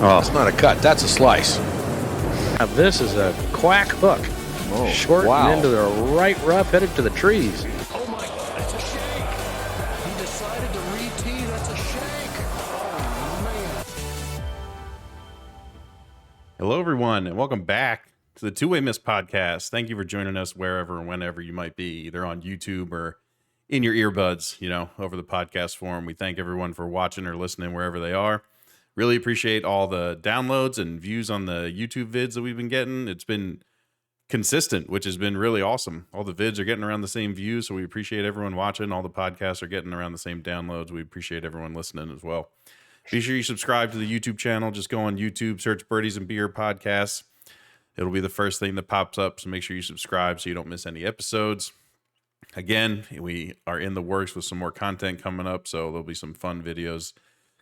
Oh, it's not a cut. That's a slice. Now this is a quack hook. Oh, Short wow. and into the right rough, headed to the trees. Oh my God, it's a shank. He decided to re-tee. That's a shank. Oh, man. Hello, everyone, and welcome back to the Two-Way Miss podcast. Thank you for joining us wherever and whenever you might be, either on YouTube or in your earbuds, over the podcast forum. We thank everyone for watching or listening wherever they are. Really appreciate all the downloads and views on the YouTube vids that we've been getting. It's been consistent, which has been really awesome. All the vids are getting around the same views, so we appreciate everyone watching. All the podcasts are getting around the same downloads. We appreciate everyone listening as well. Be sure you subscribe to the YouTube channel. Just go on YouTube, search Birdies and Beer Podcasts. It'll be the first thing that pops up, so make sure you subscribe so you don't miss any episodes. Again, we are in the works with some more content coming up, so there'll be some fun videos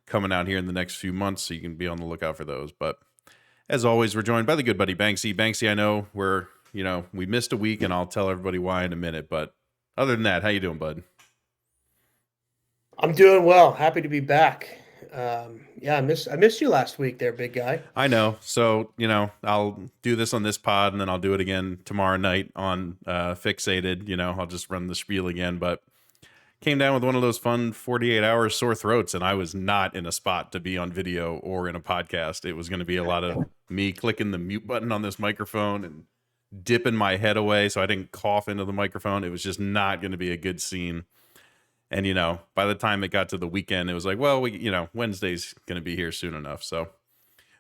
coming out here in the next few months, so you can be on the lookout for those. But as always, we're joined by the good buddy Banksy. Banksy, I know we missed a week, and I'll tell everybody why in a minute. But other than that, how you doing, bud? I'm doing well. Happy to be back. I missed you last week there, big guy. I know. So, I'll do this on this pod, and then I'll do it again tomorrow night on Fixated. I'll just run the spiel again. But came down with one of those fun 48-hour sore throats, and I was not in a spot to be on video or in a podcast. It was going to be a lot of me clicking the mute button on this microphone and dipping my head away so I didn't cough into the microphone. It was just not going to be a good scene. And, by the time it got to the weekend, it was like, well, Wednesday's going to be here soon enough. So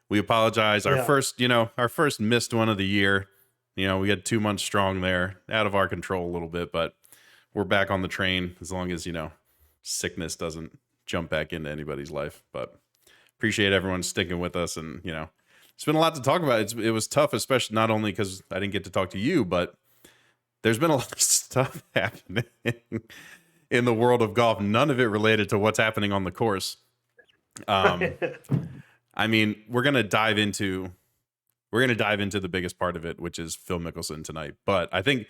we apologize. Our first missed one of the year. We had 2 months strong there, out of our control a little bit, but we're back on the train as long as, sickness doesn't jump back into anybody's life. But appreciate everyone sticking with us. And, it's been a lot to talk about. It was tough, especially not only because I didn't get to talk to you, but there's been a lot of stuff happening in the world of golf. None of it related to what's happening on the course. I mean, we're going to dive into the biggest part of it, which is Phil Mickelson tonight. But I think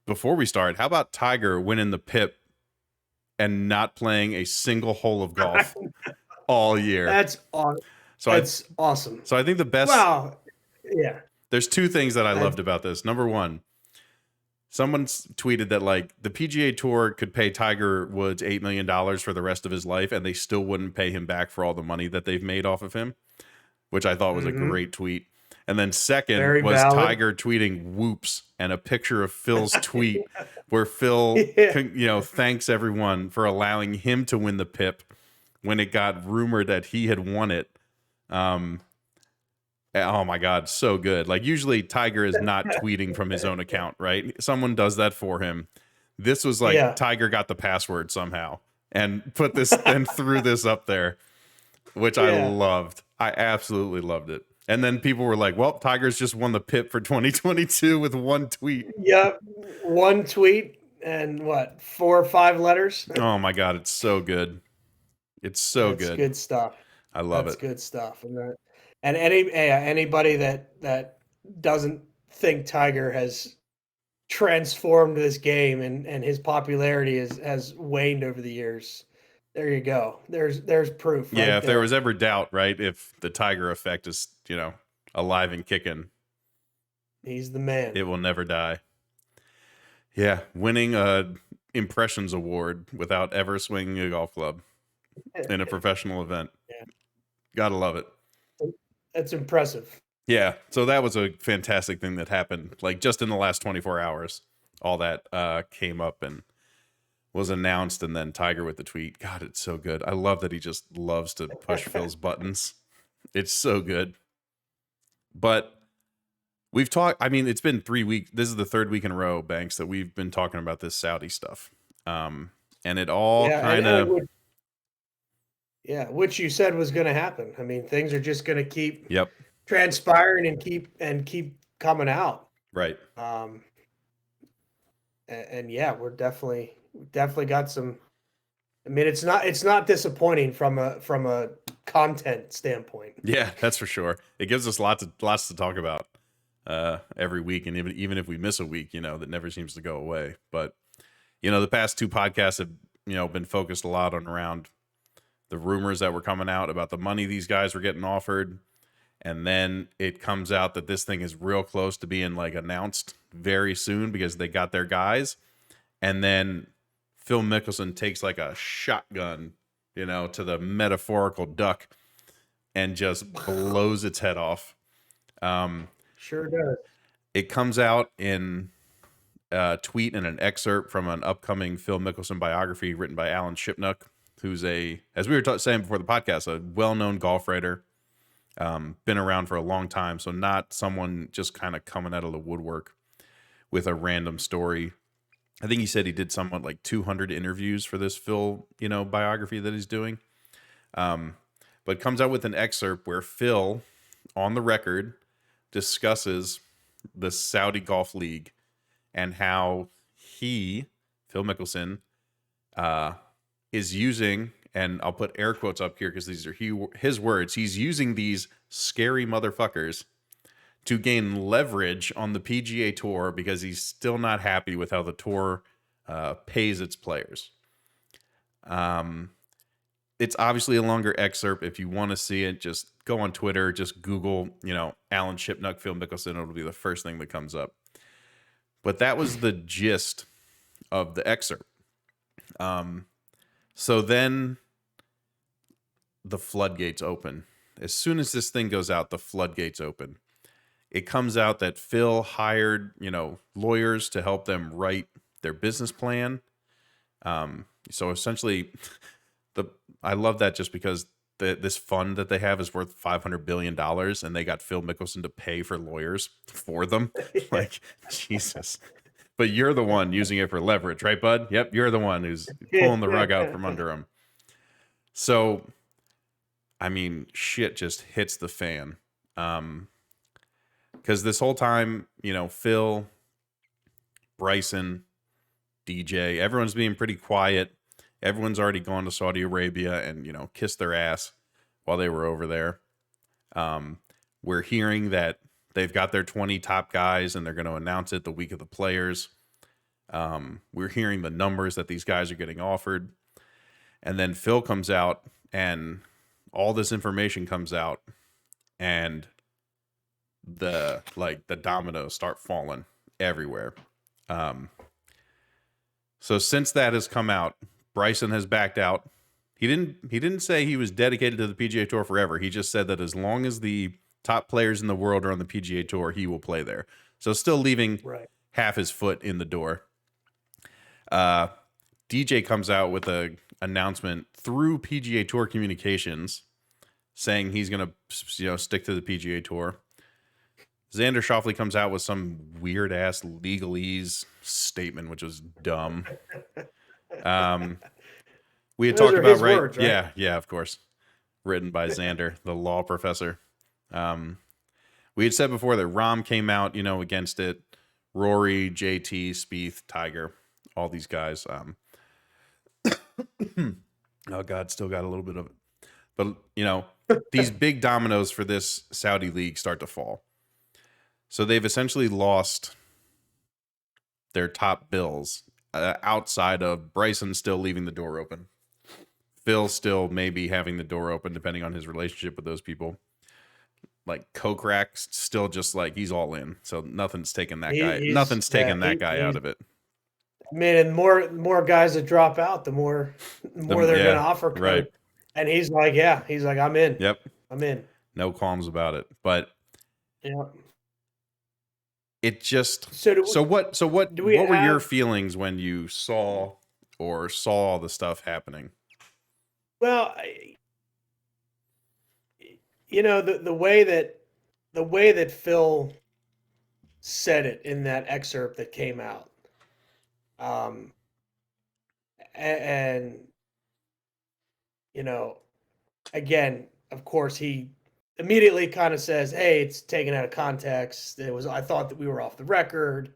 before we start, how about Tiger winning the PIP and not playing a single hole of golf all year? That's awesome. That's awesome. So I think the best. Wow. Yeah. There's two things that I loved about this. Number one, someone tweeted that the PGA Tour could pay Tiger Woods $8 million for the rest of his life, and they still wouldn't pay him back for all the money that they've made off of him, which I thought was a great tweet. And then second Very was valid. Tiger tweeting whoops and a picture of Phil's tweet where Phil, thanks everyone for allowing him to win the PIP when it got rumored that he had won it. Oh my God, so good. Usually Tiger is not tweeting from his own account, right? Someone does that for him. This was Tiger got the password somehow and put this and threw this up there, which I loved. I absolutely loved it. And then people were like, well, Tiger's just won the PIP for 2022 with one tweet. Yep. One tweet and 4 or 5 letters. Oh my God, it's so good. It's so That's good. Good stuff. I love That's it. good stuff. And anybody that doesn't think Tiger has transformed this game and his popularity has waned over the years, there you go. There's proof. Yeah, right if there was ever doubt, right? If the Tiger effect is, alive and kicking, he's the man. it will never die. Yeah, winning a impressions award without ever swinging a golf club in a professional event. Yeah. Gotta love it. That's impressive. Yeah, so that was a fantastic thing that happened. Just in the last 24 hours, all that came up and was announced, and then Tiger with the tweet. God, it's so good. I love that he just loves to push Phil's buttons. It's so good. But we've talked, it's been 3 weeks. This is the third week in a row, Banks, that we've been talking about this Saudi stuff. And it all kind of... Yeah, which you said was going to happen. Things are just going to keep transpiring and keep coming out. Right. And yeah, we're definitely got some. It's not disappointing from a content standpoint. Yeah, that's for sure. It gives us lots to talk about every week, and even if we miss a week, that never seems to go away. But the past 2 podcasts have been focused a lot around the rumors that were coming out about the money these guys were getting offered. And then it comes out that this thing is real close to being like announced very soon because they got their guys. And then Phil Mickelson takes like a shotgun, to the metaphorical duck and just blows its head off. Sure does. It comes out in a tweet and an excerpt from an upcoming Phil Mickelson biography written by Alan Shipnuck, who's as we were saying before the podcast, a well-known golf writer, been around for a long time. So not someone just kind of coming out of the woodwork with a random story. I think he said he did somewhat like 200 interviews for this Phil, biography that he's doing. But comes out with an excerpt where Phil, on the record, discusses the Saudi Golf League and how he, Phil Mickelson, is using, and I'll put air quotes up here because these are his words, he's using these scary motherfuckers to gain leverage on the PGA Tour because he's still not happy with how the tour pays its players. It's obviously a longer excerpt. If you want to see it, just go on Twitter, just Google, Alan Shipnuck, Phil Mickelson. It'll be the first thing that comes up. But that was the gist of the excerpt. So then the floodgates open. As soon as this thing goes out, the floodgates open. It comes out that Phil hired, lawyers to help them write their business plan. So essentially, I love that just because this fund that they have is worth $500 billion and they got Phil Mickelson to pay for lawyers for them. Like, Jesus. But you're the one using it for leverage, right, bud? Yep, you're the one who's pulling the rug out from under him. So, I mean, shit just hits the fan. Because this whole time, Phil, Bryson, DJ, everyone's being pretty quiet. Everyone's already gone to Saudi Arabia and, kissed their ass while they were over there. We're hearing that they've got their 20 top guys and they're going to announce it the week of the Players. We're hearing the numbers that these guys are getting offered. And then Phil comes out and all this information comes out and the dominoes start falling everywhere. So since that has come out, Bryson has backed out. He didn't say he was dedicated to the PGA Tour forever. He just said that as long as the top players in the world are on the PGA Tour, he will play there. So still leaving half his foot in the door. DJ comes out with a announcement through PGA Tour communications saying he's going to, stick to the PGA Tour. Xander Schauffele comes out with some weird ass legalese statement, which was dumb. We had talked about words, right? Yeah, of course. Written by Xander, the law professor. We had said before that Rahm came out, against it. Rory, JT, Spieth, Tiger, all these guys. Oh God, still got a little bit of it. But these big dominoes for this Saudi league start to fall. So they've essentially lost their top bills outside of Bryson still leaving the door open. Phil still maybe having the door open depending on his relationship with those people. Like Kokrak's still just like he's all in. So nothing's taking that guy. Nothing's taking that guy out of it. I mean, and more guys that drop out, the more they're going to offer. Right. And he's like, I'm in. Yep. I'm in. No qualms about it. But it just what were your feelings when you saw all the stuff happening? Well, the way that Phil said it in that excerpt that came out, and again, of course, he immediately kind of says, "Hey, it's taken out of context. I thought that we were off the record."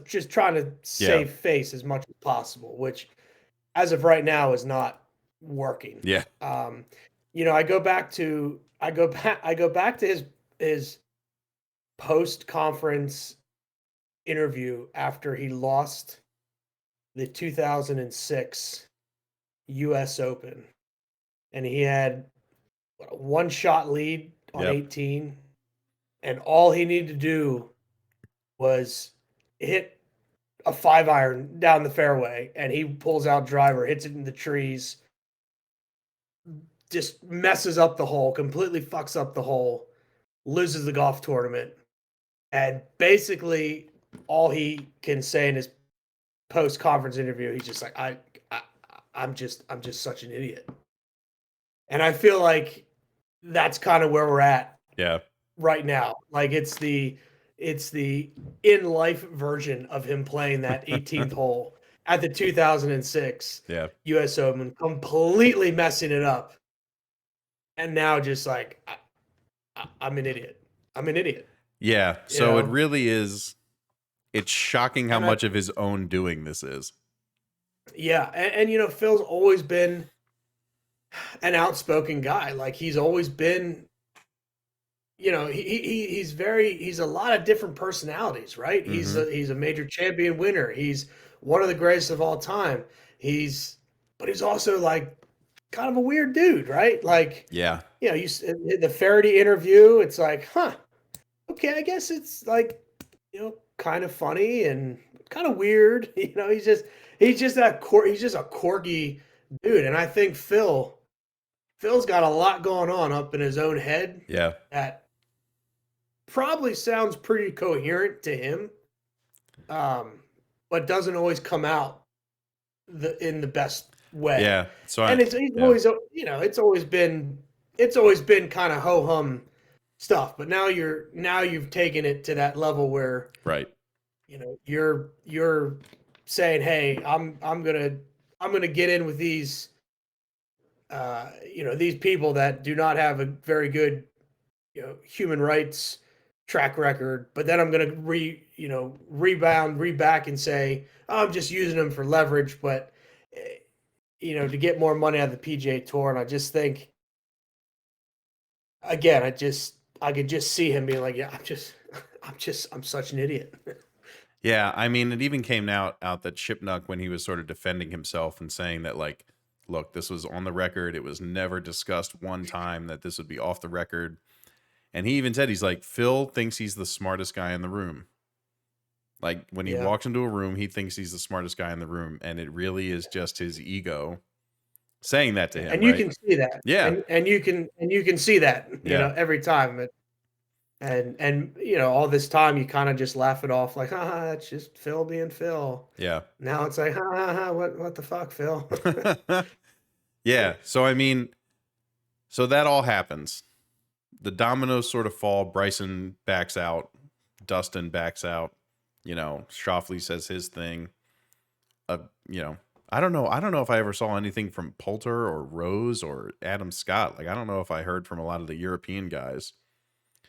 Just trying to save face as much as possible, which, as of right now, is not working. Yeah. I go back to his post-conference interview after he lost the 2006 U.S. Open, and he had a one-shot lead on Yep. 18, and all he needed to do was hit a 5-iron down the fairway, and he pulls out driver, hits it in the trees, just messes up the hole, completely fucks up the hole, loses the golf tournament, and basically all he can say in his post-conference interview, he's just like, I'm just such an idiot. And I feel like that's kind of where we're at Yeah. right now. Like it's the in life version of him playing that 18th hole at the 2006 Yeah. US Open, completely messing it up. And now just like I'm an idiot. I'm an idiot. Yeah. You So it know? really is. It's shocking how And much of his own doing this is. Yeah, and you know, Phil's always been an outspoken guy. Like he's always been, you know, he's a lot of different personalities, right? Mhm. He's a major champion winner. He's one of the greatest of all time. But he's also like kind of a weird dude, right? Like, Yeah. you know, the Faraday interview, it's like, huh, okay, I guess it's like, you know, kind of funny and kind of weird. You know, he's just a quirky dude, and I think Phil's got a lot going on up in his own head Yeah. that probably sounds pretty coherent to him, but doesn't always come out in the best way. Yeah. So And it's yeah. always, you know, it's always been kind of ho hum stuff. But now you've taken it to that level where, Right. you know, you're saying, hey, I'm gonna get in with these you know, these people that do not have a very good, you know, human rights track record, but then I'm going to reback and say, oh, I'm just using them for leverage, but you know, to get more money out of the PGA Tour. And I just think, again, I could just see him being like, yeah, I'm such an idiot. Yeah, I mean, it even came out that Shipnuck, when he was sort of defending himself and saying that, like, look, this was on the record. It was never discussed one time that this would be off the record. And he even said, he's like, Phil thinks he's the smartest guy in the room. Like, when he Yeah. walks into a room, he thinks he's the smartest guy in the room. And it really is just his ego saying that to him. And you right? can see that. Yeah. And you can see that, you Yeah. know, every time. And you know, all this time you kind of just laugh it off like, it's just Phil being Phil. Yeah. Now it's like, what the fuck, Phil? Yeah. So, I mean, so that all happens. The dominoes sort of fall. Bryson backs out. Dustin backs out. You know, Schauffele says his thing. You know, I don't know if I ever saw anything from Poulter or Rose or Adam Scott. Like, I don't know if I heard from a lot of the European guys.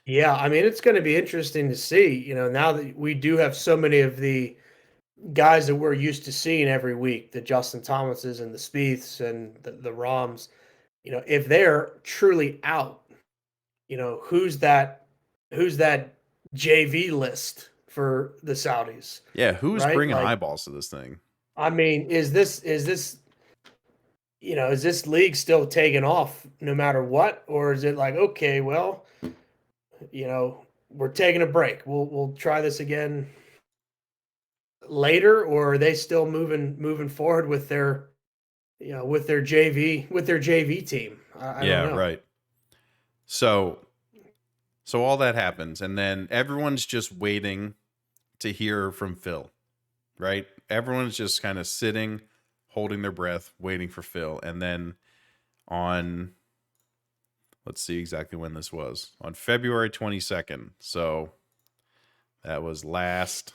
Yeah, I mean, it's going to be interesting to see, you know, now that we do have so many of the guys that we're used to seeing every week, the Justin Thomases and the Spieths and the Roms, you know, if they're truly out, you know, who's that JV list for the Saudis? Yeah, who's Right? bringing Like, eyeballs to this thing? I mean, is this you know, is this league still taking off no matter what, or is it like, okay, well, you know, we're taking a break. We'll try this again later, or are they still moving forward with their, you know, with their JV team? I Yeah, don't know. right. So all that happens, and then everyone's just waiting to hear from Phil, right? Everyone's just kind of sitting, holding their breath, waiting for Phil. And then on, let's see exactly when this was, on February 22nd. So that was last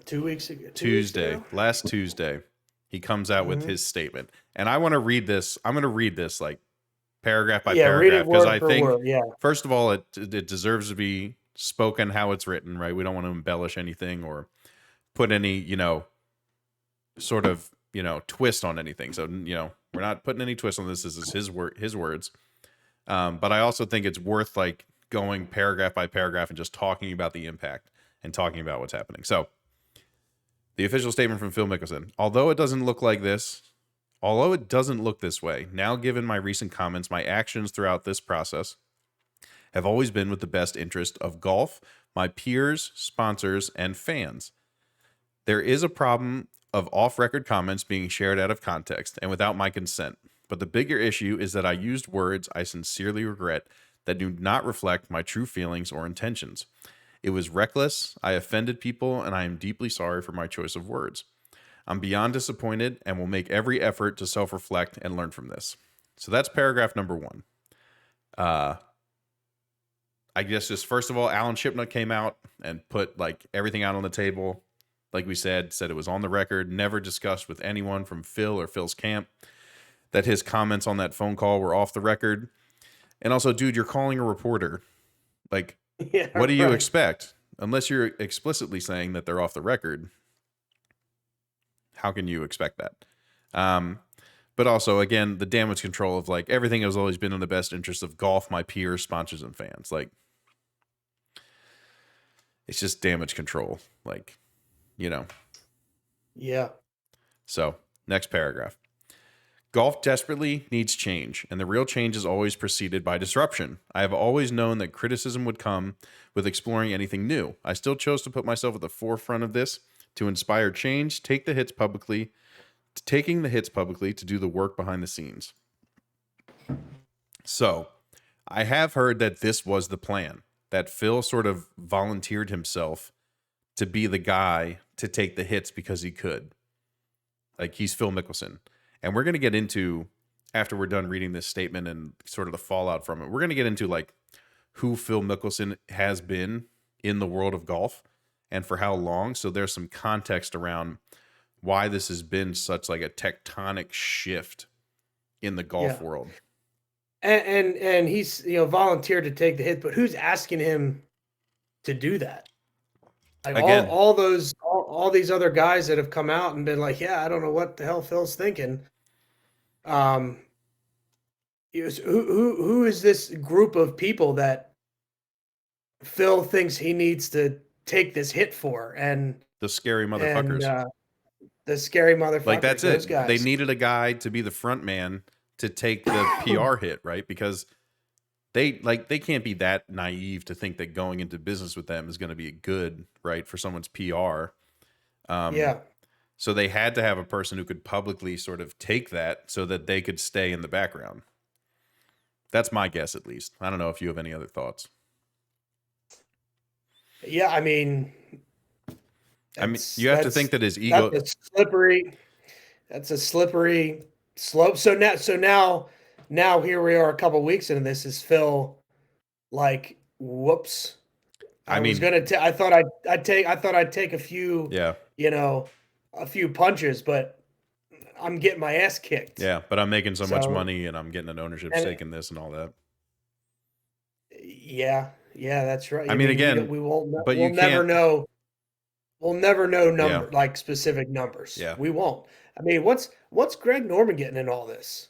2 weeks ago. Tuesday, last Tuesday, he comes out with his statement. And I want to read this. I'm going to read this like paragraph by Read it paragraph, because word I for think, word. Yeah, first of all, it deserves to be spoken how it's written, right? We don't want to embellish anything or put any, you know, sort of, you know, twist on anything. So, you know, we're not putting any twist on this. This is his words. But I also think it's worth like going paragraph by paragraph and just talking about the impact and talking about what's happening. So the official statement from Phil Mickelson: although it doesn't look like this, Although it doesn't look this way, now given my recent comments, my actions throughout this process have always been with the best interest of golf, my peers, sponsors, and fans. There is a problem of off-record comments being shared out of context and without my consent, but the bigger issue is that I used words I sincerely regret that do not reflect my true feelings or intentions. It was reckless, I offended people, and I am deeply sorry for my choice of words. I'm beyond disappointed and will make every effort to self-reflect and learn from this. So that's paragraph number 1. I guess just first of all, Alan Shipnuck came out and put like everything out on the table. Like we said it was on the record, never discussed with anyone from Phil or Phil's camp, that his comments on that phone call were off the record. And also, dude, you're calling a reporter. Like, Yeah, what do you right. expect? Unless you're explicitly saying that they're off the record, how can you expect that? But also, again, the damage control of like everything has always been in the best interest of golf, my peers, sponsors, and fans. Like, it's just damage control. Like, you know. Yeah. So, next paragraph. Golf desperately needs change, and the real change is always preceded by disruption. I have always known that criticism would come with exploring anything new. I still chose to put myself at the forefront of this to inspire change, taking the hits publicly to do the work behind the scenes. So, I have heard that this was the plan, that Phil sort of volunteered himself to be the guy to take the hits because he could. Like, he's Phil Mickelson. And we're going to get into, after we're done reading this statement and sort of the fallout from it, we're going to get into like who Phil Mickelson has been in the world of golf and for how long. So there's some context around why this has been such like a tectonic shift in the golf world. And he's volunteered to take the hit, but who's asking him to do that? Like Again, all these other guys that have come out and been like, yeah, I don't know what the hell Phil's thinking. Who is this group of people that Phil thinks he needs to take this hit for? And the scary motherfuckers. The scary motherfuckers. Like, that's those it. guys. They needed a guy to be the front man to take the PR hit, right? Because they can't be that naive to think that going into business with them is going to be good, right, for someone's PR. Yeah. So they had to have a person who could publicly sort of take that so that they could stay in the background. That's my guess, at least. I don't know if you have any other thoughts. Yeah, I mean, you have to think that his ego. That's a slippery slope. So now here we are a couple weeks into this. Is Phil like, whoops? I thought I'd take a few, a few punches, but I'm getting my ass kicked. Yeah, but I'm making so much money and I'm getting an ownership stake in this and all that. Yeah, that's right. I mean, again, we'll never know. We'll never know like specific numbers. Yeah, we won't. I mean, what's Greg Norman getting in all this?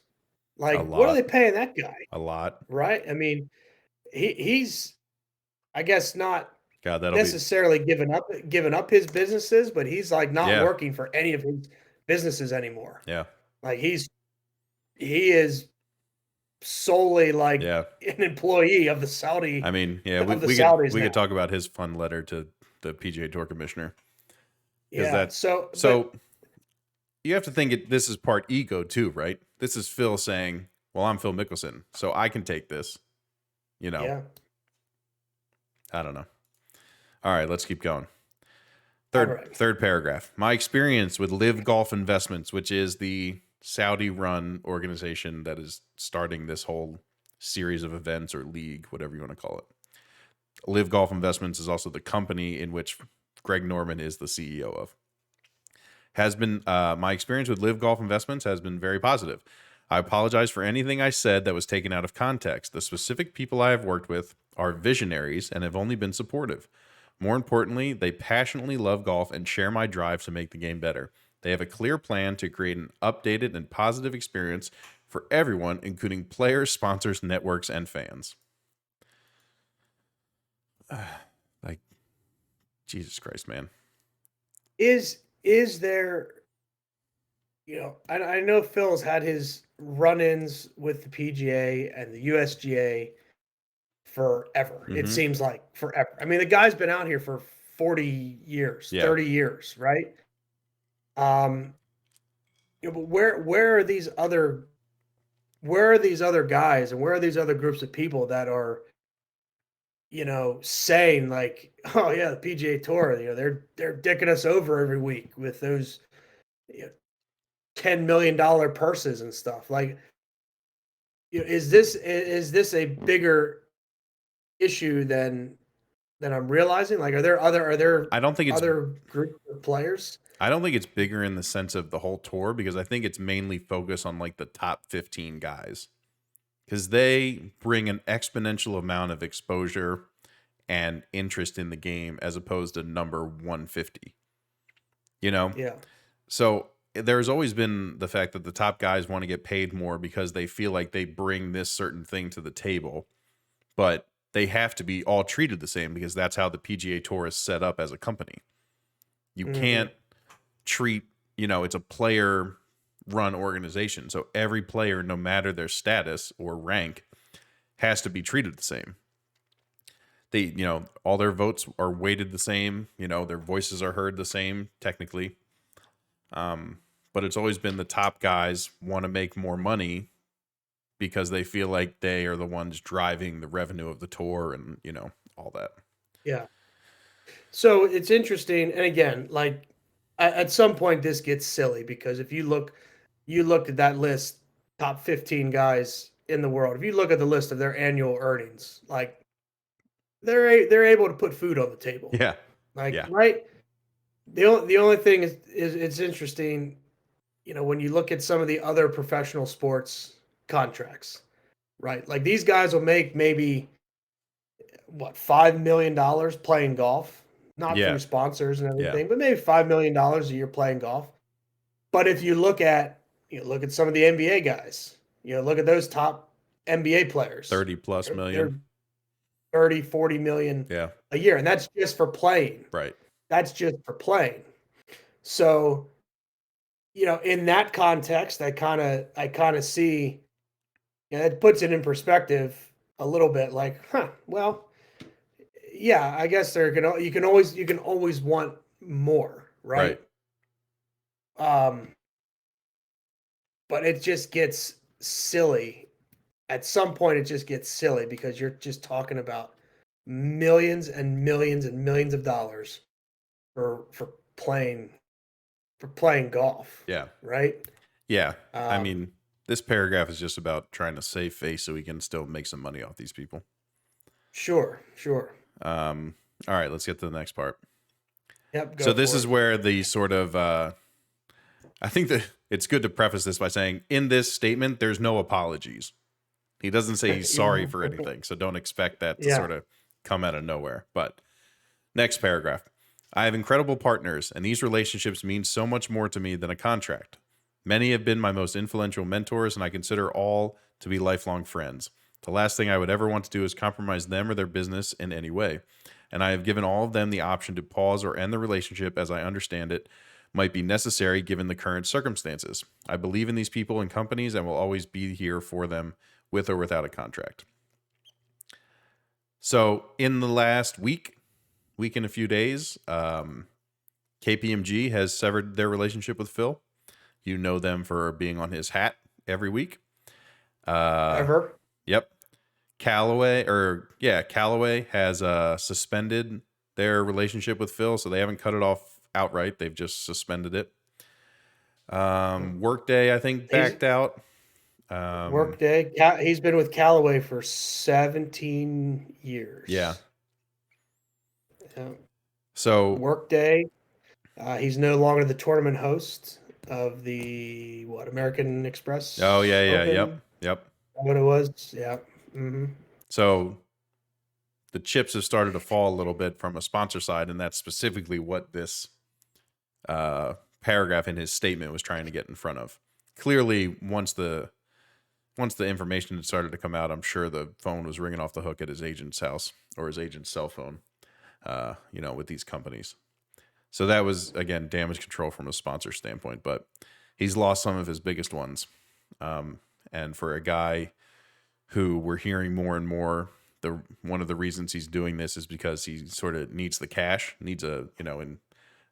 Like, what are they paying that guy? A lot, right? I mean, he's, I guess, not that'll necessarily given up his businesses, but he's like not working for any of his businesses anymore. Yeah, like he is solely like an employee of the Saudi. I mean, we could talk about his fun letter to the PGA Tour commissioner. Yeah. So you have to think this is part ego too, right? This is Phil saying, "Well, I'm Phil Mickelson, so I can take this." Yeah. I don't know. All right, let's keep going. Third paragraph. My experience with Live Golf Investments, which is the Saudi-run organization that is starting this whole series of events or league, whatever you want to call it. Live Golf Investments is also the company in which Greg Norman is the CEO of. My experience with Live Golf Investments has been very positive. I apologize for anything I said that was taken out of context. The specific people I have worked with are visionaries and have only been supportive. More importantly, they passionately love golf and share my drive to make the game better. They have a clear plan to create an updated and positive experience for everyone, including players, sponsors, networks, and fans. Like, Jesus Christ, man. Is there, I know Phil's had his run-ins with the PGA and the USGA forever. It Mm-hmm. seems like forever. I mean, the guy's been out here for 40 years, Yeah. 30 years, right? But where are these other guys and where are these other groups of people that are, saying like, oh yeah, the PGA Tour, they're dicking us over every week with those $10 million purses and stuff. Like, is this a bigger issue than I'm realizing? Like, are there I don't think it's other group of players? I don't think it's bigger in the sense of the whole tour, because I think it's mainly focused on like the top 15 guys, because they bring an exponential amount of exposure and interest in the game as opposed to number 150. Yeah. So there's always been the fact that the top guys want to get paid more because they feel like they bring this certain thing to the table, but they have to be all treated the same because that's how the PGA Tour is set up as a company. You can't treat, it's a player run organization. So every player, no matter their status or rank, has to be treated the same. They, all their votes are weighted the same, their voices are heard the same technically. But it's always been the top guys want to make more money because they feel like they are the ones driving the revenue of the tour and, all that. Yeah. So it's interesting. And again, like at some point this gets silly because if you looked at that list, top 15 guys in the world, if you look at the list of their annual earnings, like they're able to put food on the table. Yeah. Like, Yeah. right. The only thing is it's interesting, when you look at some of the other professional sports contracts, right? Like these guys will make maybe $5 million playing golf, not Yeah. through sponsors and Yeah. everything, but maybe $5 million a year playing golf. But if you look at some of the NBA guys, look at those top NBA players, 30 plus million. They're 30, 40 million Yeah. a year, and that's just for playing. Right. That's just for playing. So, in that context, I kind of see, it puts it in perspective a little bit. Like, well, yeah, I guess you can always want more, right? But it just gets silly. At some point, it just gets silly because you're just talking about millions and millions and millions of dollars for playing golf. Yeah. Right. Yeah. I mean, this paragraph is just about trying to save face so we can still make some money off these people. Sure. All right, let's get to the next part. Yep. So this is where the sort of, I think that it's good to preface this by saying in this statement, there's no apologies. He doesn't say he's sorry for anything. So don't expect that to sort of come out of nowhere. But next paragraph. I have incredible partners, and these relationships mean so much more to me than a contract. Many have been my most influential mentors, and I consider all to be lifelong friends. The last thing I would ever want to do is compromise them or their business in any way. And I have given all of them the option to pause or end the relationship as I understand it might be necessary given the current circumstances. I believe in these people and companies and will always be here for them with or without a contract. So in the last week and a few days, KPMG has severed their relationship with Phil. You know them for being on his hat every week. Ever? Yep. Callaway has suspended their relationship with Phil, so they haven't cut it off outright. They've just suspended it. Workday, I think, backed out. Workday. He's been with Callaway for 17 years. Yeah. Yeah. So Workday. He's no longer the tournament host of the American Express. Oh yeah, Open? yep. What it was, yeah. Mm-hmm. So the chips have started to fall a little bit from a sponsor side, and that's specifically what this paragraph in his statement was trying to get in front of. Clearly, once the information had started to come out, I'm sure the phone was ringing off the hook at his agent's house or his agent's cell phone, with these companies. So that was, again, damage control from a sponsor standpoint. But he's lost some of his biggest ones. And for a guy who we're hearing more and more, one of the reasons he's doing this is because he sort of needs the cash, needs a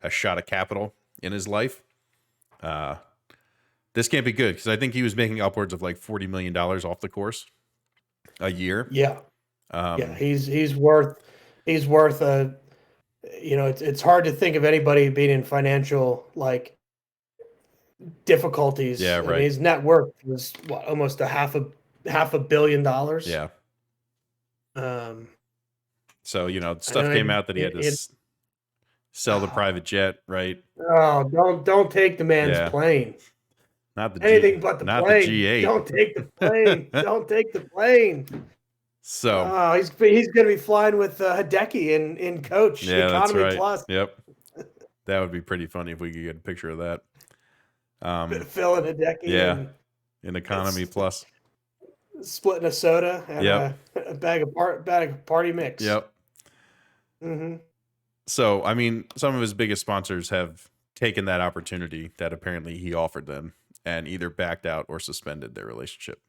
shot of capital in his life. This can't be good because I think he was making upwards of like $40 million off the course a year. Yeah. He's worth a, it's hard to think of anybody being in financial like difficulties. Yeah, I mean, right. his net worth was almost $500 million. Yeah. So, stuff know came out that he had to sell the private jet, right? Oh, don't take the man's Yeah. plane. Not the Anything but the not plane. the G8. Don't take the plane. Don't take the plane. So he's going to be flying with Hideki in coach. yeah, that's Economy right. Plus. Yep. That would be pretty funny if we could get a picture of that. Phil and Hideki. Yeah. In Economy Plus. Splitting a soda and Yep. a bag of party mix. Yep. Mm-hmm. So, I mean, some of his biggest sponsors have taken that opportunity that apparently he offered them and either backed out or suspended their relationship.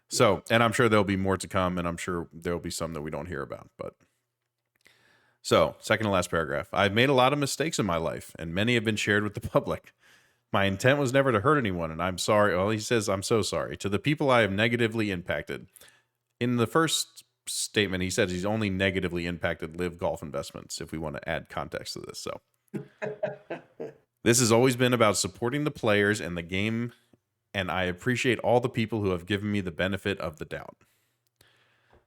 So, and I'm sure there'll be more to come, and I'm sure there'll be some that we don't hear about. But so, second to last paragraph. I've made a lot of mistakes in my life, and many have been shared with the public. My intent was never to hurt anyone, and I'm sorry. Well, he says, I'm so sorry to the people I have negatively impacted. In the first statement, he says he's only negatively impacted Live Golf Investments, if we want to add context to this. So this has always been about supporting the players and the game, and I appreciate all the people who have given me the benefit of the doubt.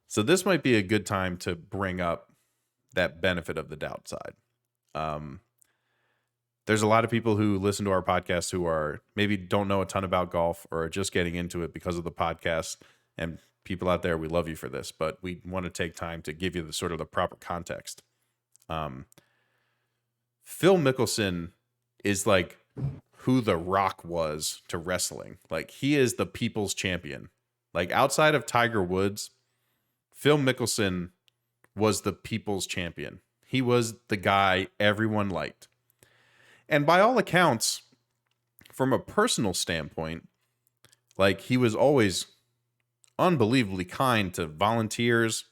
So this might be a good time to bring up that benefit of the doubt side. There's a lot of people who listen to our podcast who are maybe don't know a ton about golf or are just getting into it because of the podcast. And people out there, we love you for this, but we want to take time to give you the sort of the proper context. Phil Mickelson is like who The Rock was to wrestling. Like, he is the people's champion. Like, outside of Tiger Woods, Phil Mickelson was the people's champion. He was the guy everyone liked. And by all accounts, from a personal standpoint, like, he was always unbelievably kind to volunteers,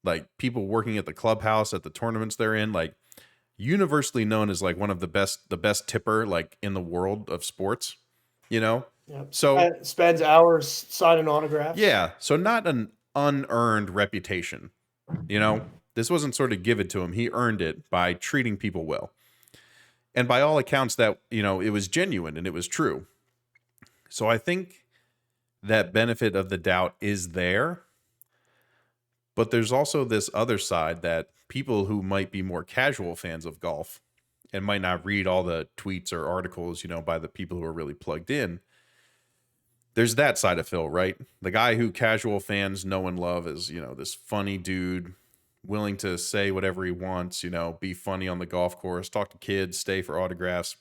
like people working at the clubhouse at the tournaments they're in, like universally known as like one of the best tipper like in the world of sports, Yep. So spends hours signing autographs. Yeah. So not an unearned reputation, this wasn't sort of given to him. He earned it by treating people well. And by all accounts that, it was genuine and it was true. So I think that benefit of the doubt is there. But there's also this other side that people who might be more casual fans of golf and might not read all the tweets or articles, by the people who are really plugged in. There's that side of Phil, right? The guy who casual fans know and love is, this funny dude, willing to say whatever he wants, be funny on the golf course, talk to kids, stay for autographs,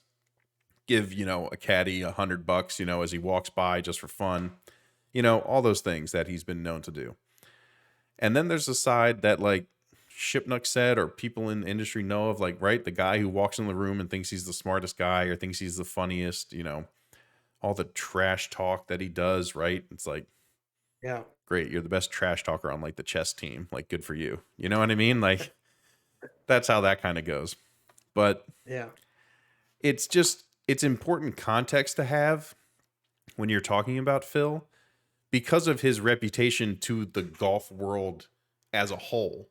give, a caddy $100, as he walks by just for fun, all those things that he's been known to do. And then there's a side that like Shipnuck said, or people in the industry know of, like, right, the guy who walks in the room and thinks he's the smartest guy or thinks he's the funniest, all the trash talk that he does, right? It's like, yeah, great, you're the best trash talker on like the chess team, like, good for you. You know what I mean? Like, that's how that kind of goes. But yeah, it's important context to have when you're talking about Phil, because of his reputation to the golf world as a whole.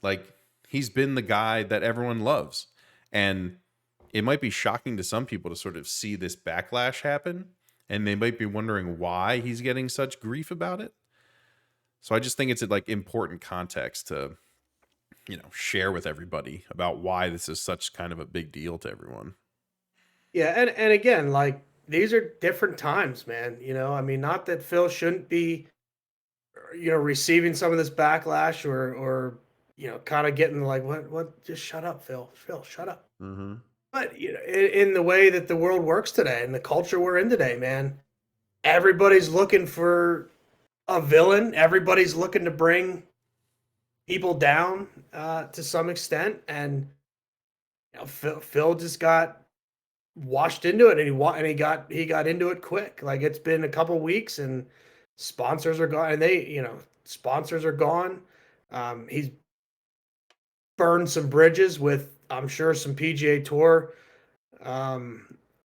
Like, he's been the guy that everyone loves, and it might be shocking to some people to sort of see this backlash happen, and they might be wondering why he's getting such grief about it. So I just think it's like important context to, share with everybody about why this is such kind of a big deal to everyone. Yeah, and again, like, these are different times, man. I mean, not that Phil shouldn't be, receiving some of this backlash or kind of getting like, what? Just shut up, Phil. Phil, shut up. Mm-hmm. But in the way that the world works today and the culture we're in today, man, everybody's looking for a villain. Everybody's looking to bring people down to some extent, and Phil just got washed into it, and he got into it quick. Like, it's been a couple weeks, and sponsors are gone, and sponsors are gone. He's burned some bridges with, I'm sure, some PGA Tour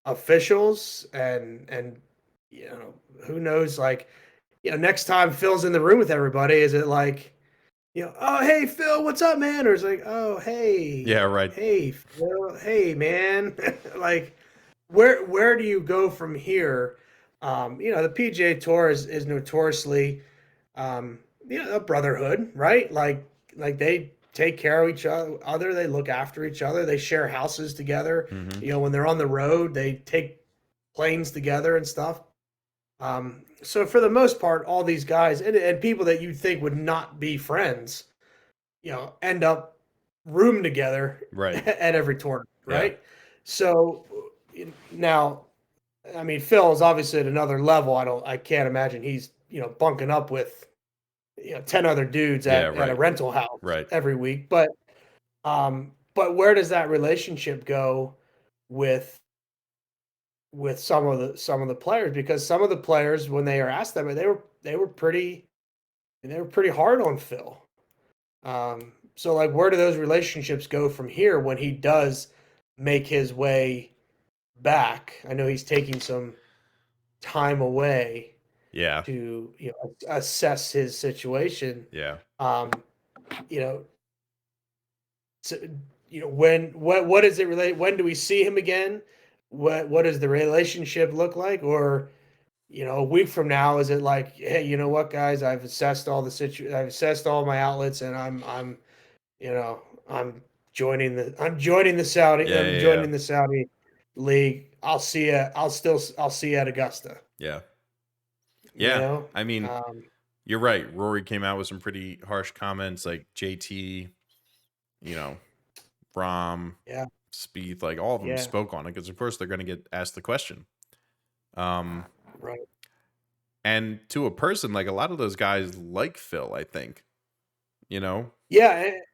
officials, and who knows, like, next time Phil's in the room with everybody, is it like, oh, hey, Phil, what's up, man? Or it's like, oh, Yeah, right. hey, Phil, hey, man. Like, where do you go from here? The PGA Tour is notoriously, a brotherhood, right? Like they take care of each other, they look after each other, they share houses together. Mm-hmm. When they're on the road, they take planes together and stuff. So for the most part, all these guys and people that you'd think would not be friends, end up room together Right. at every tournament, Yeah. right? So now, I mean, Phil is obviously at another level. I can't imagine he's, bunking up with, 10 other dudes Yeah, at a right. rental house Right. every week. But where does that relationship go with some of the players? Because some of the players, when they are asked them, they were pretty hard on Phil. So, like, where do those relationships go from here when he does make his way back? I know he's taking some time away Yeah. to assess his situation. Yeah. You know, so, what is it relate? When do we see him again? What does the relationship look like? Or a week from now, is it like, hey, you know what, guys? I've assessed all I've assessed all my outlets, and I'm joining the Saudi. Yeah. I'm Yeah. joining the Saudi league. I'll see you. I'll see you at Augusta. Yeah. You Yeah. know. I mean, you're right. Rory came out with some pretty harsh comments, like JT, Rom, Yeah. Spieth, like all of them Yeah. spoke on it because, of course, they're going to get asked the question. Right. And to a person, like a lot of those guys like Phil, I think, Yeah.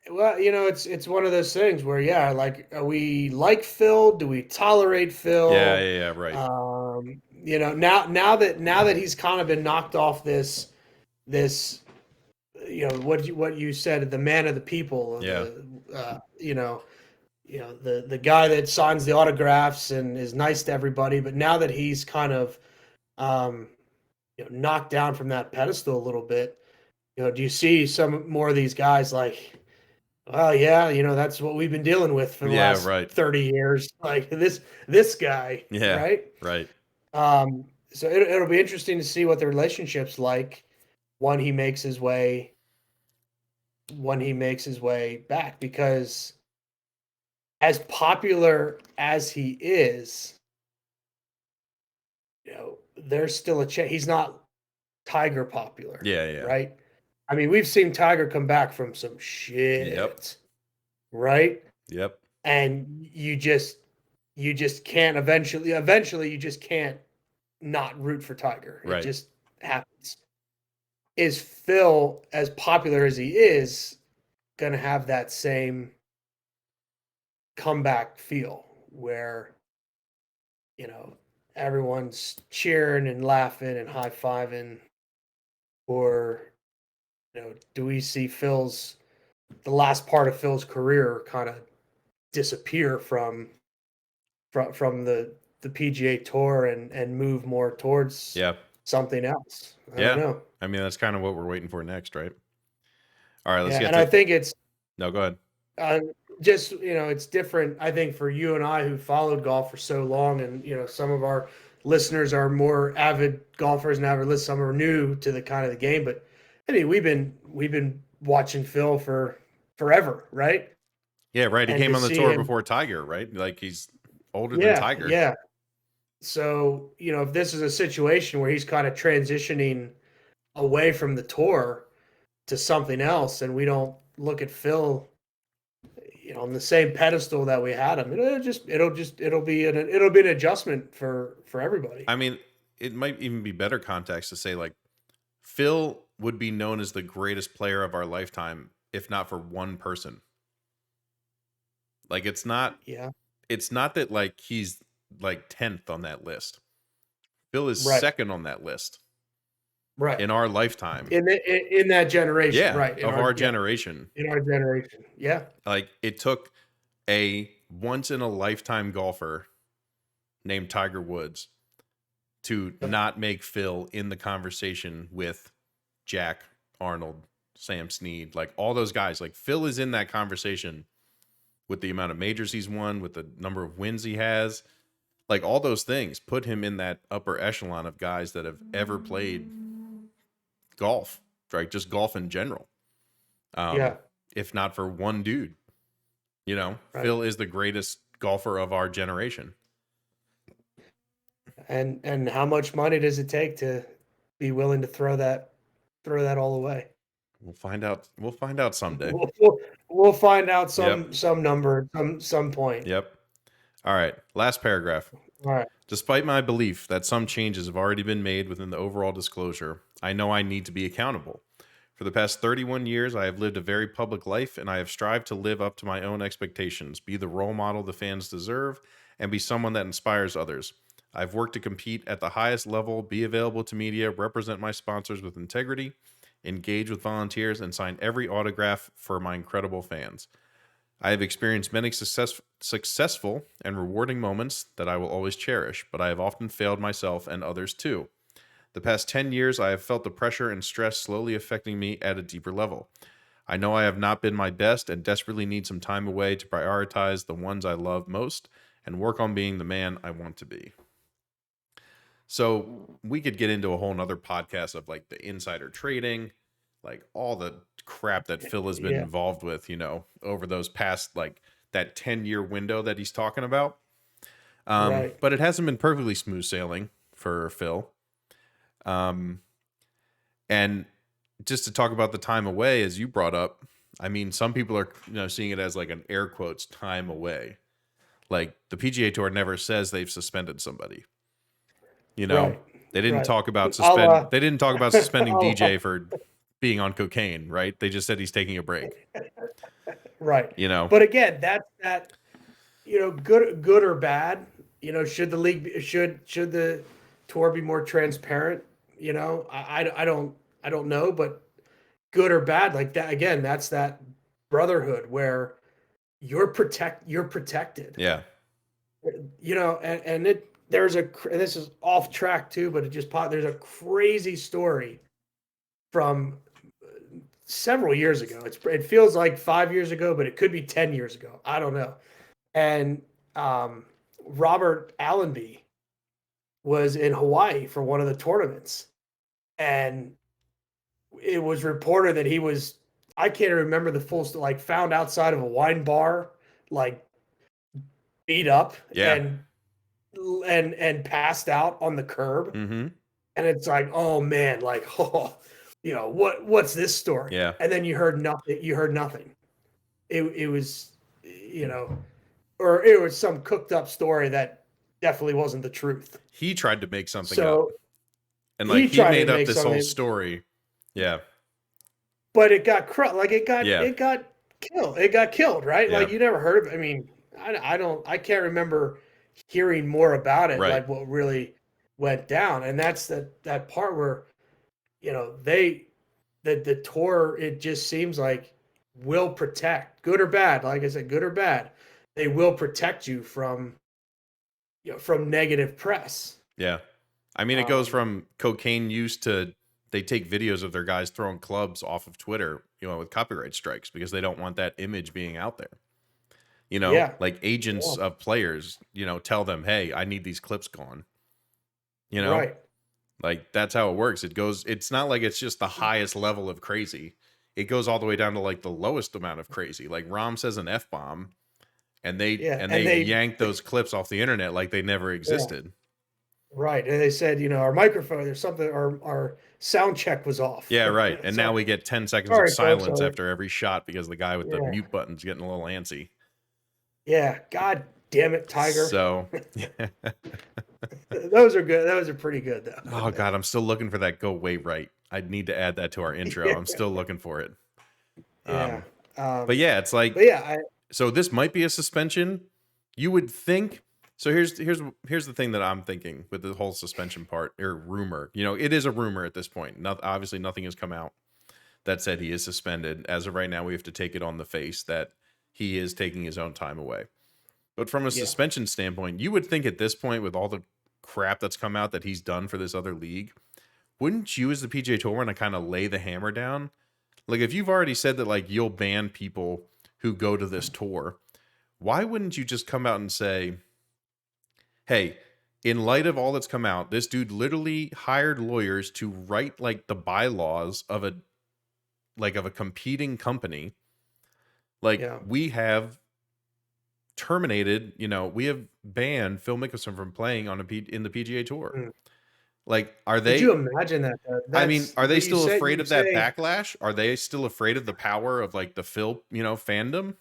Well, it's one of those things where, like, are we like Phil? Do we tolerate Phil? Yeah, right. Now that he's kind of been knocked off this, what you said, the man of the people, Yeah. the guy that signs the autographs and is nice to everybody. But now that he's kind of knocked down from that pedestal a little bit, do you see some more of these guys like, well, yeah, that's what we've been dealing with for the last right. 30 years, like this guy, Yeah, right? right. So it'll be interesting to see what the relationship's like when he makes his way back, because as popular as he is, there's still a chance he's not Tiger popular. Yeah. Right. I mean, we've seen Tiger come back from some shit. Yep. Right. Yep. And you just can't eventually you just can't not root for Tiger. Right. It just happens. Is Phil, as popular as he is, going to have that same comeback feel where, everyone's cheering and laughing and high-fiving? Or, do we see the last part of Phil's career kind of disappear from the PGA Tour and move more towards something else? I don't know. I mean, that's kind of what we're waiting for next, right? All right, let's get and to I think it's No, go ahead. just, it's different, I think, for you and I who followed golf for so long, and some of our listeners are more avid golfers and avid listeners, some are new to the kind of the game, but I mean, we've been watching Phil for forever, right? Yeah, right. He And came to on the see tour him- before Tiger, right? Like he's older than Tiger. Yeah. So, if this is a situation where he's kind of transitioning away from the tour to something else, and we don't look at Phil, on the same pedestal that we had him, it'll be an adjustment for everybody. I mean, it might even be better context to say like Phil would be known as the greatest player of our lifetime if not for one person. Like it's not that like he's like 10th on that list. Phil is Right. second on that list Right. in our lifetime. In that generation, Yeah, right? of our generation. In our generation, yeah. Like it took a once in a lifetime golfer named Tiger Woods to not make Phil in the conversation with Jack, Arnold, Sam Snead, like all those guys. Like Phil is in that conversation with the amount of majors he's won, with the number of wins he has. Like all those things put him in that upper echelon of guys that have ever played golf, right? Just golf in general. Yeah. If not for one dude, you know, Right. Phil is the greatest golfer of our generation. And how much money does it take to be willing to throw that all away? We'll find out. We'll find out someday. We'll find out Yep. some number some point. Yep. All right. Last paragraph. All right. Despite my belief that some changes have already been made within the overall disclosure, I know I need to be accountable. For the past 31 years, I have lived a very public life, and I have strived to live up to my own expectations, be the role model the fans deserve, and be someone that inspires others. I've worked to compete at the highest level, be available to media, represent my sponsors with integrity, engage with volunteers, and sign every autograph for my incredible fans. I have experienced many successful and rewarding moments that I will always cherish, but I have often failed myself and others too. The past 10 years, I have felt the pressure and stress slowly affecting me at a deeper level. I know I have not been my best and desperately need some time away to prioritize the ones I love most and work on being the man I want to be. So we could get into a whole nother podcast of like the insider trading, like all the crap that Phil has been Yeah. involved with, you know, over those past, like that 10-year window that he's talking about. Right. But it hasn't been perfectly smooth sailing for Phil. And just to talk about the time away, as you brought up, I mean, some people are, you know, seeing it as like an air quotes time away. Like the PGA Tour never says they've suspended somebody. You know, Right. they didn't Right. talk about I'll, they didn't talk about suspending I'll- DJ for being on cocaine, right? They just said he's taking a break. Right. You know, But again, that's that, you know, good or bad, you know, should the league should the tour be more transparent? You know, I don't know, but good or bad, like that again, that's that brotherhood where you're protected. yeah, You know, and this is off track too, but there's a crazy story from several years ago. It feels like 5 years ago, but it could be 10 years ago. I don't know. And Robert Allenby was in Hawaii for one of the tournaments, and it was reported that he was, I can't remember the full story, like found outside of a wine bar, like beat up yeah. and passed out on the curb. Mm-hmm. And it's like, oh man, like, oh, you know, what's this story? Yeah. And then you heard nothing. It was, you know, or it was some cooked up story that definitely wasn't the truth. He tried to make something So up. And like he tried to made up make this whole something- story. Yeah. but it got it got killed. It got killed, right? Yeah. Like you never heard of it. I mean, I can't remember hearing more about it, Right. like what really went down. And that's that part where, you know, the tour, it just seems like will protect, good or bad. Like I said, good or bad, they will protect you from, you know, from negative press. Yeah. I mean, it goes from cocaine use to they take videos of their guys throwing clubs off of Twitter, you know, with copyright strikes because they don't want that image being out there. You know, Yeah. like agents of players, you know, tell them, hey, I need these clips gone. You know, Right. like that's how it works. It's not like it's just the highest level of crazy. It goes all the way down to like the lowest amount of crazy. Like Rom says an F-bomb and they yank those clips off the internet like they never existed. Right. And they said, you know, our microphone or something, our sound check was off. Yeah, right. And So- now we get 10 seconds Sorry, of silence folks, after every shot because the guy with the Yeah. mute button's getting a little antsy. Yeah. God damn it, Tiger. So, Those are good. Those are pretty good though. oh God, I'm still looking for that go way right. I need to add that to our intro. I'm still looking for it. Yeah. But yeah, it's like, But yeah, so this might be a suspension. You would think So here's the thing that I'm thinking with the whole suspension part or rumor. It is a rumor at this point. Obviously, nothing has come out that said he is suspended. As of right now, we have to take it on the face that he is taking his own time away. But from a Yeah. suspension standpoint, you would think at this point, with all the crap that's come out that he's done for this other league, wouldn't you, as the PGA Tour, want to kind of lay the hammer down? Like, if you've already said that, like, you'll ban people who go to this tour, why wouldn't you just come out and say, hey, in light of all that's come out, this dude literally hired lawyers to write like the bylaws of a competing company. Like, Yeah. we have terminated, we have banned Phil Mickelson from playing in the PGA Tour. Mm. Like, are Could they? you imagine that? I mean, are they what you still say- afraid you of that say- backlash? Are they still afraid of the power of like the Phil, fandom?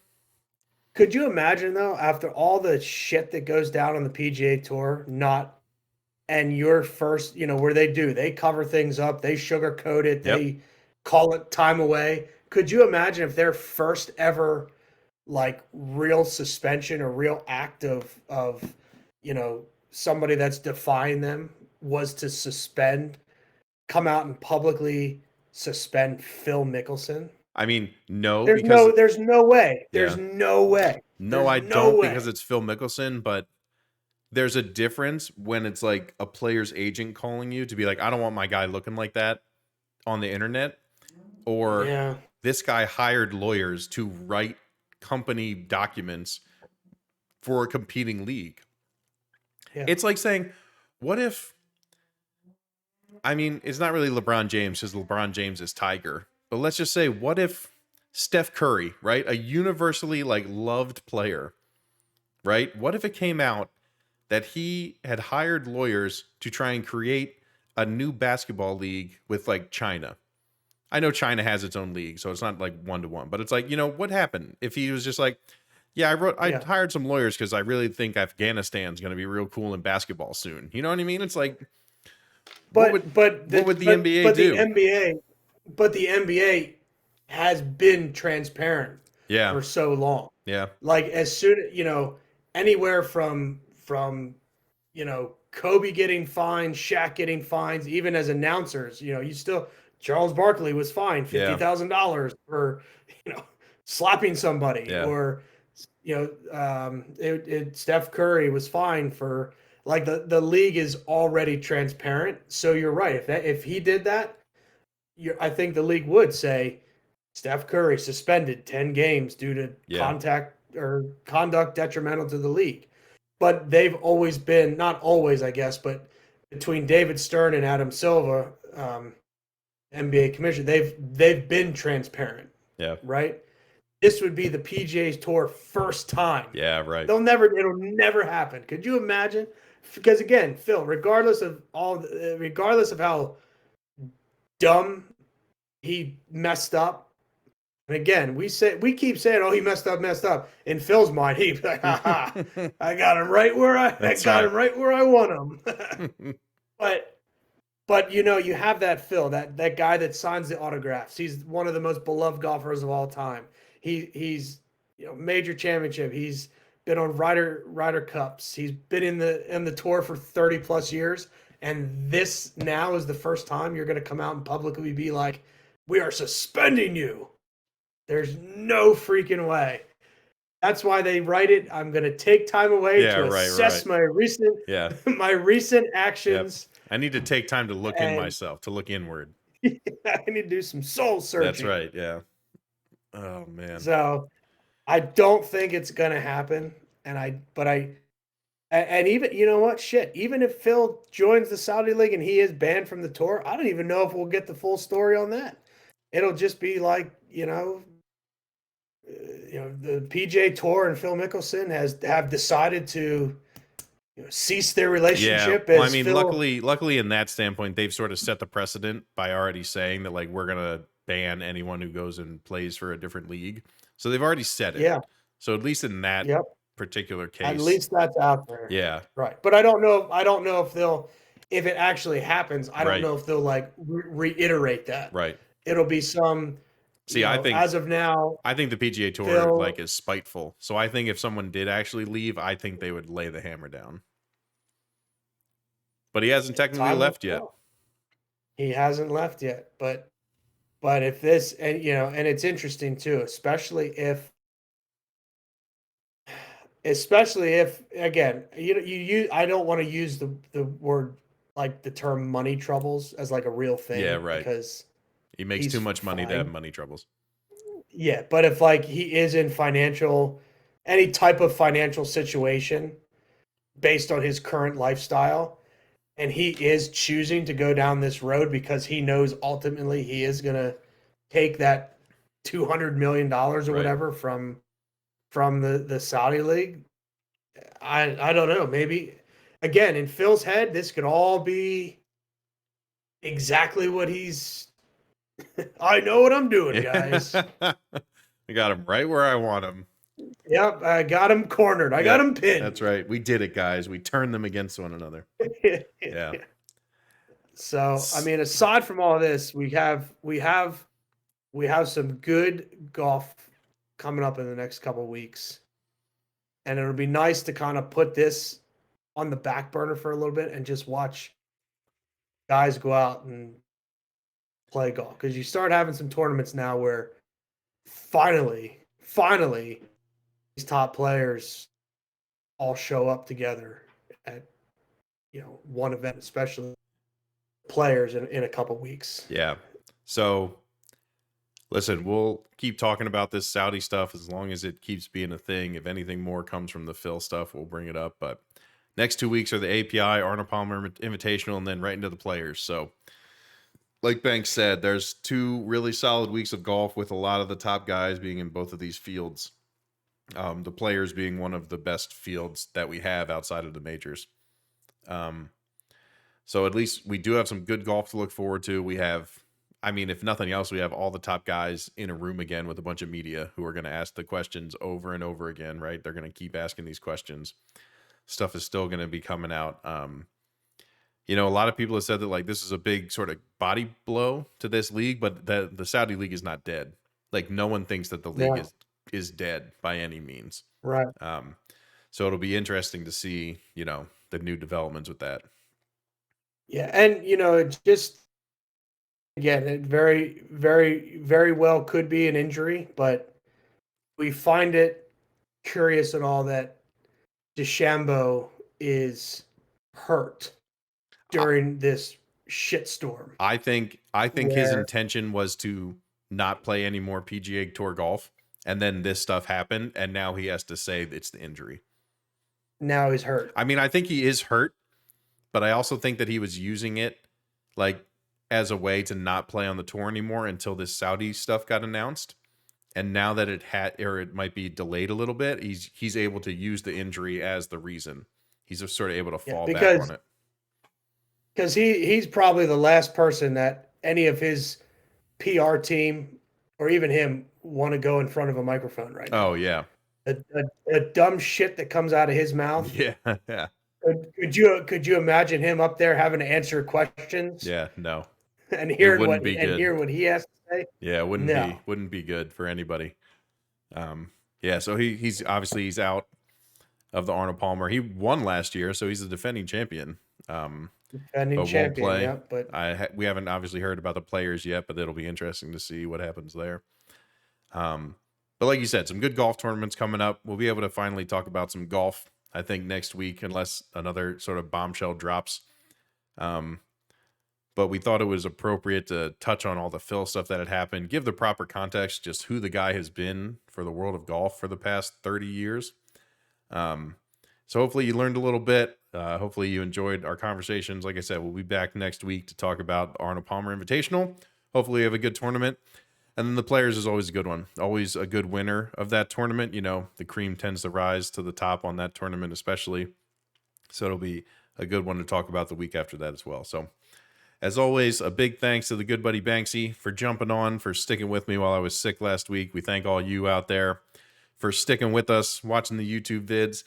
Could you imagine though, after all the shit that goes down on the PGA Tour, and your first, where they cover things up, they sugarcoat it, they call it time away. Could you imagine if their first ever like real suspension or real act of somebody that's defying them was to come out and publicly suspend Phil Mickelson? I mean, no, There's because no way. There's Yeah. no way. no, There's I no don't way. because it's Phil Mickelson, but there's a difference when it's like a player's agent calling you to be like, I don't want my guy looking like that on the internet, or Yeah. this guy hired lawyers to write company documents for a competing league. Yeah. It's like saying, what if, I mean, it's not really LeBron James because LeBron James is Tiger, but let's just say, what if Steph Curry, right? A universally like loved player, right? What if it came out that he had hired lawyers to try and create a new basketball league with like China? I know China has its own league, so it's not like 1-to-1, but it's like, what happened if he was just like, yeah, I hired some lawyers because I really think Afghanistan's going to be real cool in basketball soon. You know what I mean? It's like, what would the NBA do? But the NBA has been transparent Yeah. for so long. Yeah. Like as soon, anywhere from Kobe getting fines, Shaq getting fines, even as announcers, Charles Barkley was fined $50,000 for slapping somebody, or Steph Curry was fined for like the league is already transparent. So you're right. If he did that, I think the league would say Steph Curry suspended 10 games due to conduct detrimental to the league. But they've always been, not always, I guess, but between David Stern and Adam Silva, NBA commissioner, they've been transparent. Yeah. Right? This would be the PGA Tour first time. Yeah, right. It'll never happen. Could you imagine? Because again, Phil, regardless of how dumb he messed up, and again, we keep saying, "Oh, he messed up." In Phil's mind, he's like, "Ha ha! I got him right where him right where I want him." But you have that Phil, that guy that signs the autographs. He's one of the most beloved golfers of all time. He's major championship. He's been on Ryder Cups. He's been in the tour for 30 plus years. And this now is the first time you're going to come out and publicly be like, we are suspending you. There's no freaking way. That's why they write it. I'm going to take time away to assess my recent actions. Yep. I need to take time to look in myself, to look inward. I need to do some soul searching. That's right. Yeah. Oh man. So I don't think it's going to happen. And even, you know what? Shit. Even if Phil joins the Saudi League and he is banned from the tour, I don't even know if we'll get the full story on that. It'll just be like, the PGA Tour and Phil Mickelson have decided to cease their relationship. Yeah. Well, I mean, luckily in that standpoint, they've sort of set the precedent by already saying that like we're gonna ban anyone who goes and plays for a different league. So they've already said it. Yeah. So at least in that particular case, at least that's out there. Yeah. Right. But I don't know if it actually happens. I don't know if they'll like reiterate that. Right. It'll be some See, I think as of now, the PGA Tour Phil, like is spiteful. So I think if someone did actually leave, I think they would lay the hammer down. But he hasn't technically time will left yet. tell. He hasn't left yet, but if this, and and it's interesting too, especially if again, I don't want to use the word, like the term money troubles, as like a real thing. Yeah, right. Because He makes too much money to have fine. money troubles. Yeah, but if like he is in any type of financial situation based on his current lifestyle, and he is choosing to go down this road because he knows ultimately he is going to take that $200 million or Right. whatever from the Saudi league. I don't know. Maybe again, in Phil's head, this could all be exactly what he's. I know what I'm doing, guys. I got him right where I want him. Yep, I got him cornered. I got him pinned. That's right. We did it, guys. We turned them against one another. Yeah. So, I mean, aside from all this, we have some good golf coming up in the next couple of weeks. And it'll be nice to kind of put this on the back burner for a little bit and just watch guys go out and play golf. Because you start having some tournaments now where finally, these top players all show up together at one event, especially players in a couple weeks. Yeah. So listen, we'll keep talking about this Saudi stuff as long as it keeps being a thing. If anything more comes from the Phil stuff, we'll bring it up. But next 2 weeks are the API, Arnold Palmer Invitational, and then right into the players. So like Banks said, there's 2 really solid weeks of golf with a lot of the top guys being in both of these fields. The players being one of the best fields that we have outside of the majors. So at least we do have some good golf to look forward to. We have, I mean, if nothing else, we have all the top guys in a room again with a bunch of media who are going to ask the questions over and over again, right? They're going to keep asking these questions. Stuff is still going to be coming out. A lot of people have said that like this is a big sort of body blow to this league, but the Saudi league is not dead. Like no one thinks that the league is dead by any means. Right. So it'll be interesting to see, the new developments with that. Yeah, and it just again, it very, very, very well could be an injury, but we find it curious and all that DeChambeau is hurt during this shitstorm. I think his intention was to not play any more PGA Tour golf, and then this stuff happened, and now he has to say it's the injury. Now he's hurt. I mean, I think he is hurt, but I also think that he was using it like as a way to not play on the tour anymore until this Saudi stuff got announced. And now that it might be delayed a little bit, he's able to use the injury as the reason. He's just sort of able to fall back on it. Because he's probably the last person that any of his PR team or even him want to go in front of a microphone right now. Oh, yeah. The dumb shit that comes out of his mouth. Yeah, yeah. Could you imagine him up there having to answer questions? Yeah, no. And hear what he has to say? Yeah, it wouldn't be good for anybody. Yeah, so he's obviously out of the Arnold Palmer. He won last year, so he's the defending champion. Defending champion, won't play. Yeah, but we haven't obviously heard about the players yet, but it'll be interesting to see what happens there. But like you said, some good golf tournaments coming up. We'll be able to finally talk about some golf, I think, next week, unless another sort of bombshell drops. But we thought it was appropriate to touch on all the Phil stuff that had happened, give the proper context, just who the guy has been for the world of golf for the past 30 years. So hopefully you learned a little bit. Hopefully you enjoyed our conversations. Like I said, we'll be back next week to talk about the Arnold Palmer Invitational. Hopefully you have a good tournament. And then the players is always a good one. Always a good winner of that tournament. The cream tends to rise to the top on that tournament especially. So it'll be a good one to talk about the week after that as well. So as always, a big thanks to the good buddy Banksy for jumping on, for sticking with me while I was sick last week. We thank all you out there for sticking with us, watching the YouTube vids,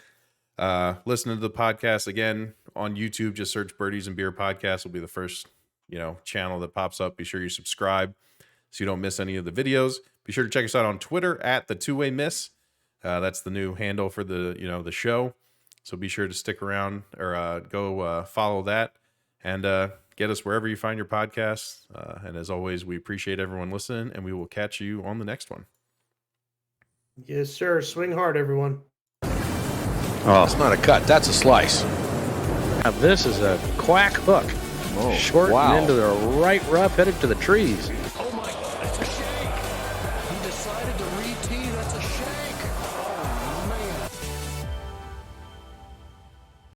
listening to the podcast again on YouTube. Just search Birdies and Beer Podcast. Will be the first, channel that pops up. Be sure you subscribe so you don't miss any of the videos. Be sure to check us out on Twitter at the Two Way Miss. That's the new handle for the show. So be sure to stick around or go follow that and get us wherever you find your podcasts. And as always, we appreciate everyone listening, and we will catch you on the next one. Yes, sir. Swing hard, everyone. Oh, it's not a cut. That's a slice. Now this is a quack hook. Oh, Short wow. and into the right rough, headed to the trees. Oh my God, that's a shank. He decided to re-tee. That's a shank. Oh